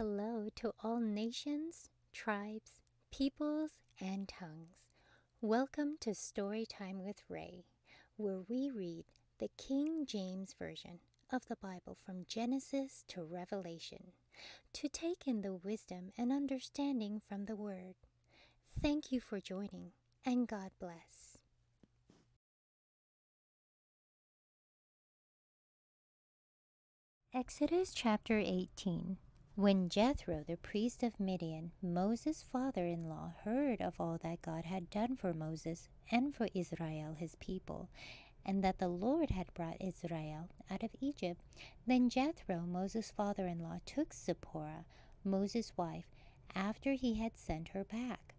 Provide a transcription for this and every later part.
hello to all nations, tribes, peoples, and tongues. Welcome to Storytime with Ray, where we read the King James Version of the Bible from Genesis to Revelation, to take in the wisdom and understanding from the Word. Thank you for joining, and God bless. Exodus chapter 18. When Jethro, the priest of Midian, Moses' father-in-law, heard of all that God had done for Moses and for Israel his people, and that the Lord had brought Israel out of Egypt, then Jethro, Moses' father-in-law, took Zipporah, Moses' wife, after he had sent her back,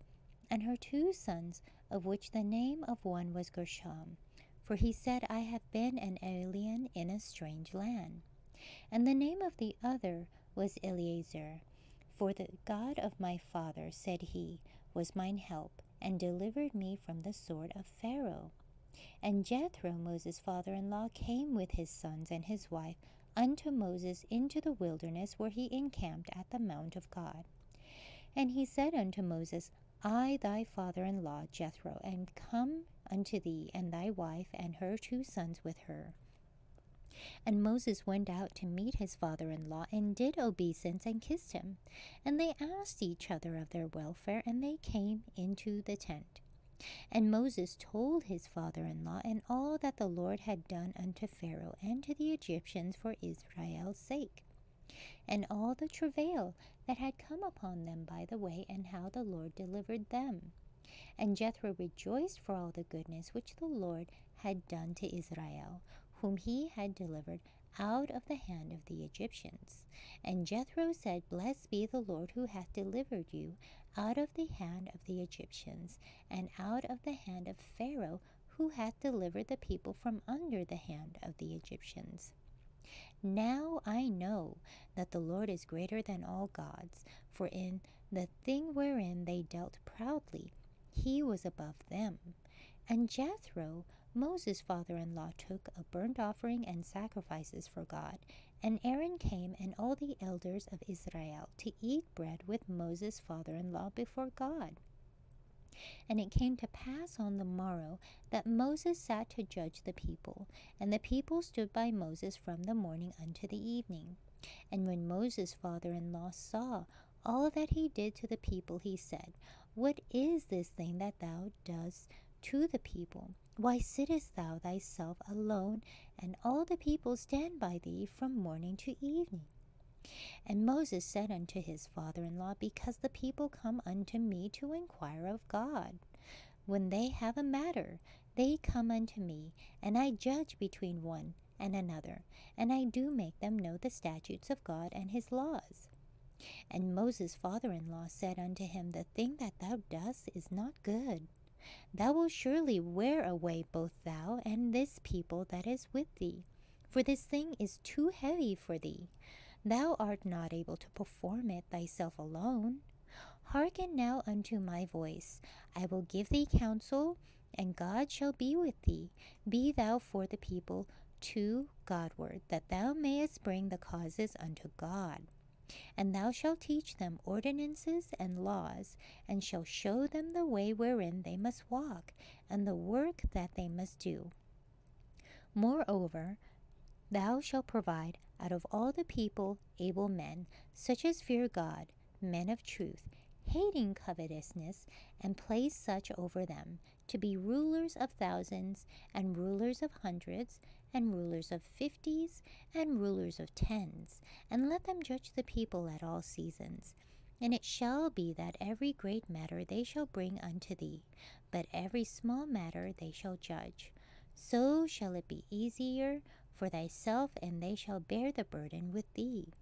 and her 2 sons, of which the name of one was Gershom, for he said, I have been an alien in a strange land. And the name of the other was Eleazar. For the God of my father, said he, was mine help, and delivered me from the sword of Pharaoh. And Jethro, Moses' father-in-law, came with his sons and his wife unto Moses into the wilderness, where he encamped at the mount of God. And he said unto Moses, I, thy father-in-law, Jethro, am come unto thee, and thy wife, and her 2 sons with her. And Moses went out to meet his father-in-law, and did obeisance, and kissed him. And they asked each other of their welfare, and they came into the tent. And Moses told his father-in-law and all that the Lord had done unto Pharaoh and to the Egyptians for Israel's sake, and all the travail that had come upon them by the way, and how the Lord delivered them. And Jethro rejoiced for all the goodness which the Lord had done to Israel, whom he had delivered out of the hand of the Egyptians. And Jethro said, Blessed be the Lord, who hath delivered you out of the hand of the Egyptians, and out of the hand of Pharaoh, who hath delivered the people from under the hand of the Egyptians. Now I know that the Lord is greater than all gods, for in the thing wherein they dealt proudly, he was above them. And Jethro, Moses' father-in-law, took a burnt offering and sacrifices for God. And Aaron came, and all the elders of Israel, to eat bread with Moses' father-in-law before God. And it came to pass on the morrow that Moses sat to judge the people, and the people stood by Moses from the morning unto the evening. And when Moses' father-in-law saw all that he did to the people, he said, What is this thing that thou dost to the people? Why sittest thou thyself alone, and all the people stand by thee from morning to evening? And Moses said unto his father-in-law, Because the people come unto me to inquire of God. When they have a matter, they come unto me, and I judge between one and another, and I do make them know the statutes of God and his laws. And Moses' father-in-law said unto him, The thing that thou dost is not good. Thou wilt surely wear away both thou and this people that is with thee, for this thing is too heavy for thee. Thou art not able to perform it thyself alone. Hearken now unto my voice. I will give thee counsel, and God shall be with thee. Be thou for the people to Godward, that thou mayest bring the causes unto God. And thou shalt teach them ordinances and laws, and shalt show them the way wherein they must walk, and the work that they must do. Moreover, thou shalt provide out of all the people able men, such as fear God, men of truth, hating covetousness, and place such over them, to be rulers of thousands, and rulers of hundreds, and rulers of 50s, and rulers of 10s, and let them judge the people at all seasons. And it shall be that every great matter they shall bring unto thee, but every small matter they shall judge. So shall it be easier for thyself, and they shall bear the burden with thee.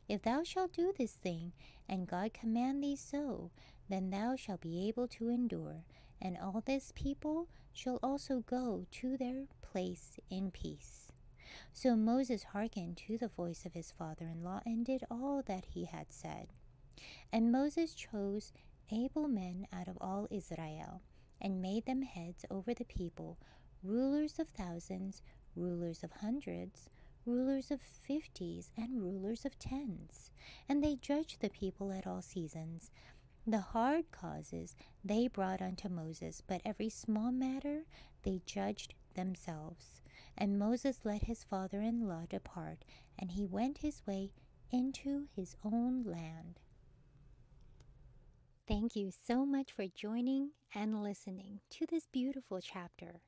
If thou shalt do this thing, and God command thee so, then thou shalt be able to endure, and all this people shall also go to their place in peace. So Moses hearkened to the voice of his father-in-law, and did all that he had said. And Moses chose able men out of all Israel, and made them heads over the people, rulers of thousands, rulers of hundreds, rulers of 50s, and rulers of 10s, and they judged the people at all seasons. The hard causes they brought unto Moses, but every small matter they judged themselves. And Moses let his father-in-law depart, and he went his way into his own land. Thank you so much for joining and listening to this beautiful chapter.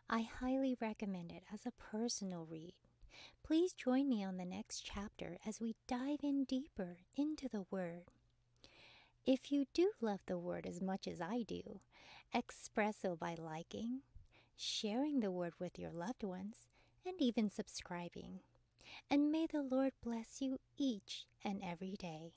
I highly recommend it as a personal read. Please join me on the next chapter as we dive in deeper into the Word. If you do love the Word as much as I do, express so by liking, sharing the Word with your loved ones, and even subscribing. And may the Lord bless you each and every day.